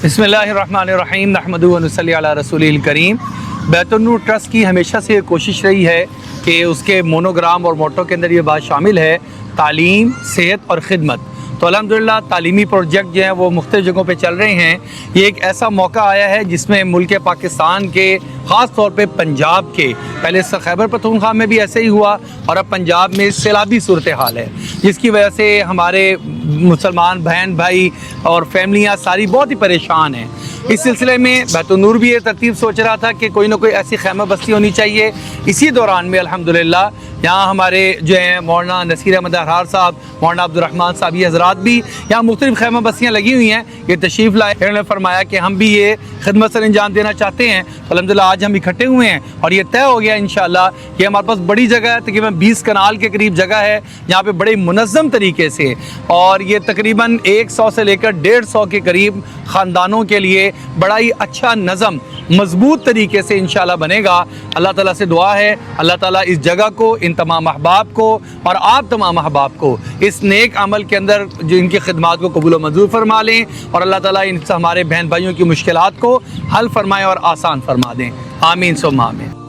بسم اللہ الرحمن الرحیم نحمدہ و نصلی علی رسولہ الکریم۔ بیت النور ٹرسٹ کی ہمیشہ سے یہ کوشش رہی ہے کہ اس کے مونوگرام اور موٹو کے اندر یہ بات شامل ہے، تعلیم، صحت اور خدمت۔ تو الحمدللہ تعلیمی پروجیکٹ جو ہیں وہ مختلف جگہوں پہ چل رہے ہیں۔ یہ ایک ایسا موقع آیا ہے جس میں ملک پاکستان کے، خاص طور پہ پنجاب کے، پہلے خیبر پختونخوا میں بھی ایسے ہی ہوا اور اب پنجاب میں سیلابی صورتحال ہے، جس کی وجہ سے ہمارے مسلمان بہن بھائی اور فیملیاں ساری بہت ہی پریشان ہیں۔ اس سلسلے میں بیت النور بھی یہ ترتیب سوچ رہا تھا کہ کوئی نہ کوئی ایسی خیمہ بستی ہونی چاہیے۔ اسی دوران میں الحمدللہ یہاں ہمارے جو ہیں مولانا نصیر احمد احرار صاحب، مولانا عبد الرحمن صاحب، یہ حضرات بھی یہاں مختلف خیمہ بستیاں لگی ہوئی ہیں، یہ تشریف لائے۔ انہوں نے فرمایا کہ ہم بھی یہ خدمت سر انجام دینا چاہتے ہیں۔ الحمدللہ آج ہم اکٹھے ہوئے ہیں اور یہ طے ہو گیا انشاءاللہ کہ ہمارے پاس بڑی جگہ ہے، تقریباً 20 کنال کے قریب جگہ ہے، یہاں پہ بڑے منظم طریقے سے، اور یہ تقریباً 100 سے لے کر 150 کے قریب خاندانوں کے لیے بڑا ہی اچھا نظم مضبوط طریقے سے انشاءاللہ بنے گا۔ اللہ تعالیٰ سے دعا ہے اللہ تعالیٰ اس جگہ کو، ان تمام احباب کو اور آپ تمام احباب کو اس نیک عمل کے اندر جو ان کی خدمات کو قبول و منظور فرما لیں، اور اللہ تعالیٰ ان سے ہمارے بہن بھائیوں کی مشکلات کو حل فرمائے اور آسان فرما دیں۔ آمین ثم آمین۔